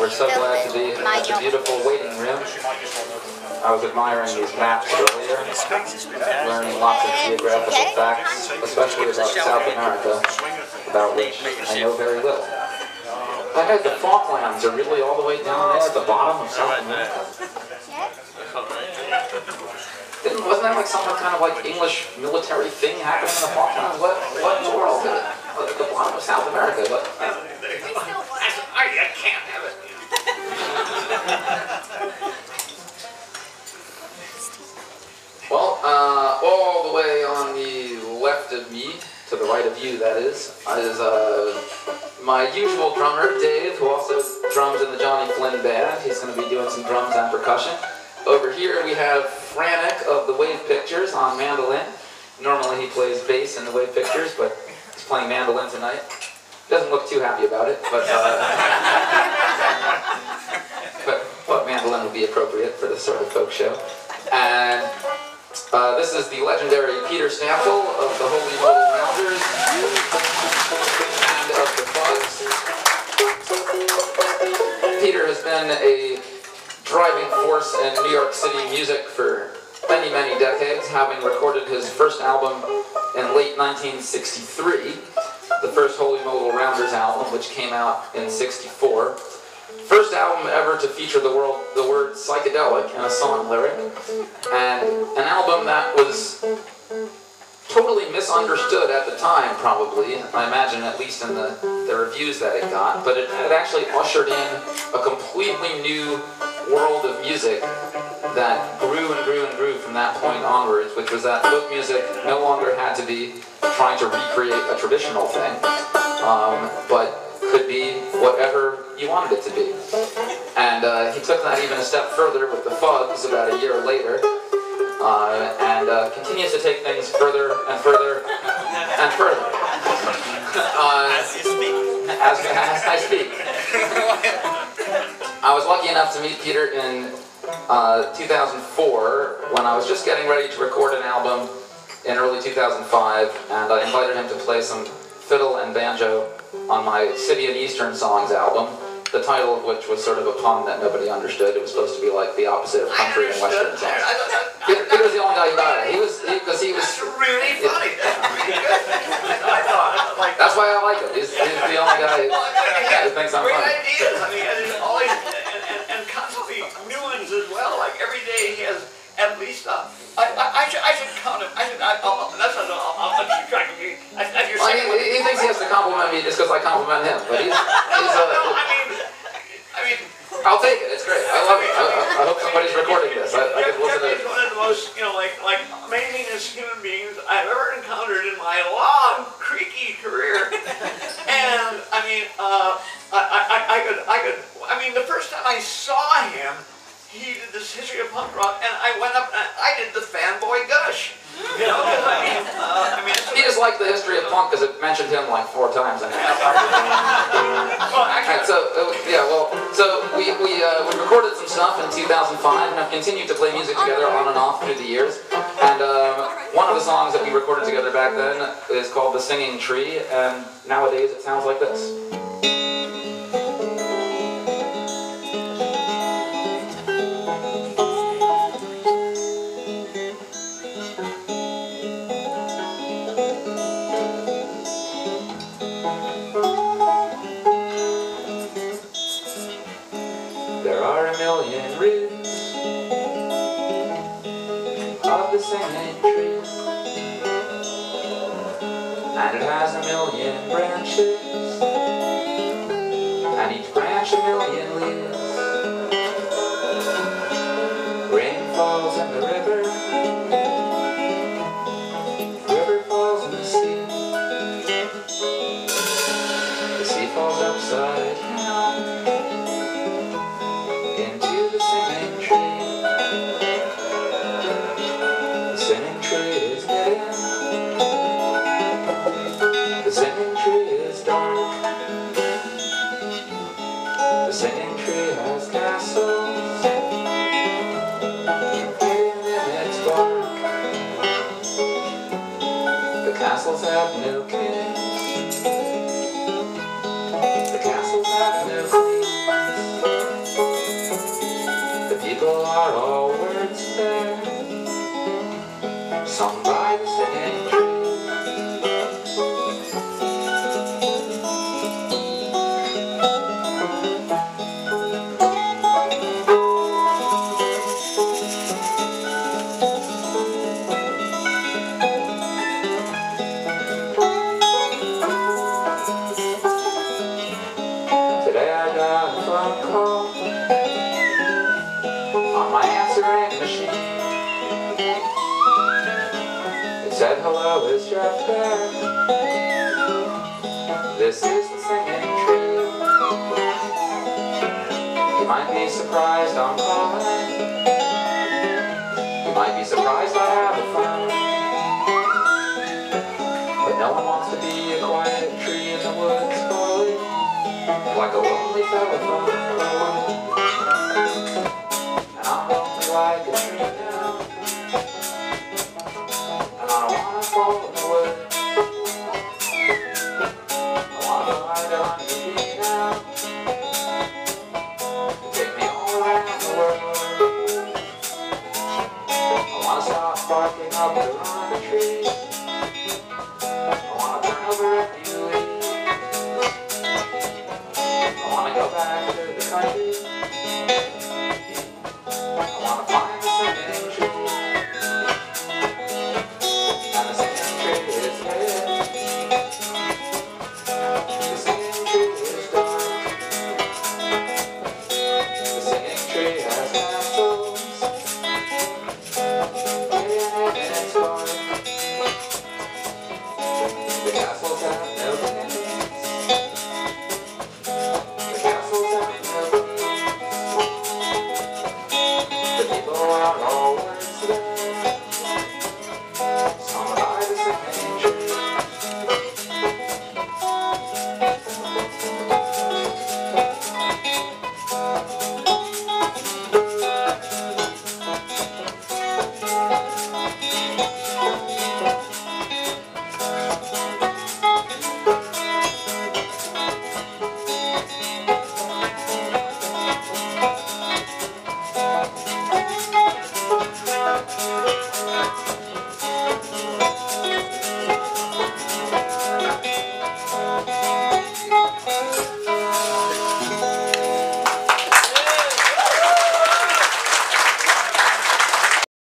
We're so glad to be at the beautiful waiting room. I was admiring these maps earlier, learning lots of geographical facts, especially about South America, about which I know very little. I heard the Falklands are really all the way down there at the bottom of South America. Wasn't that like some kind of like English military thing happening in the Falklands? What in the world? At the bottom of South America? What? I can't have it. Well, all the way on the left of me, to the right of you, that is my usual drummer, Dave, who also drums in the Johnny Flynn Band. He's going to be doing some drums and percussion. Over here we have Franic of the Wave Pictures on mandolin. Normally he plays bass in the Wave Pictures, but he's playing mandolin tonight. Doesn't look too happy about it, but mandolin would be appropriate for this sort of folk show. And this is the legendary Peter Stampfel of the Holy Modal Rounders and of the Plugs. Peter has been a driving force in New York City music for many, many decades, having recorded his first album in late 1963, the first Holy Modal Rounders album, which came out in '64. First album ever to feature the word psychedelic in a song lyric, and an album that was totally misunderstood at the time, probably, I imagine, at least in the reviews that it got, but it had actually ushered in a completely new world of music that grew and grew and grew from that point onwards, which was that folk music no longer had to be trying to recreate a traditional thing, but could be whatever you wanted it to be. And he took that even a step further with the Fugs about a year later, and continues to take things further and further and further. As you speak. As I speak. I was lucky enough to meet Peter in 2004 when I was just getting ready to record an album in early 2005, and I invited him to play some fiddle and banjo on my City and Eastern Songs album, the title of which was sort of a pun that nobody understood. It was supposed to be like the opposite of country and western songs. Peter was the only guy who got it. Because he was really funny. That's why I like him. He's the only guy who thinks I'm funny. Great ideas. I mean, and it's always and constantly new ones as well. Like every day he has at least I should count him. I'll keep track of you. He thinks he has to compliment me just because I compliment him, but he's I mean, I'll take it. It's great. I love it. I hope somebody's recording this. I can listen to it. He's one of the most, like amazingest human beings I've ever encountered in my long, creaky career. And I mean, I mean, the first time I saw him, he did this history of punk rock, and I went up and I did the fanboy gush. You know, I mean, he just liked the history of punk because it mentioned him like 4 times. Well, actually, so we recorded some stuff in 2005 and have continued to play music together on and off through the years. And one of the songs that we recorded together back then is called "The Singing Tree," and nowadays it sounds like this. There are a million roots of the singing tree, and it has a million branches, and each branch a million leaves. Rain falls in the river falls in the sea falls upside down into the singing tree. The singing tree is hidden. The singing tree is dark. The singing tree has castles hidden in its bark. The castles have no kings. The castles have no queens. bear. This is the singing tree. You might be surprised I'm calling. You might be surprised I have a fun. But no one wants to be a quiet tree in the woods calling, like a lonely telephone. And I'm lonely like a tree now, and I don't wanna fall in the woods. I wanna fly to me now, take me all around the world. I wanna stop barking up the wrong tree. I wanna turn over a new leaf. I wanna go back to the country.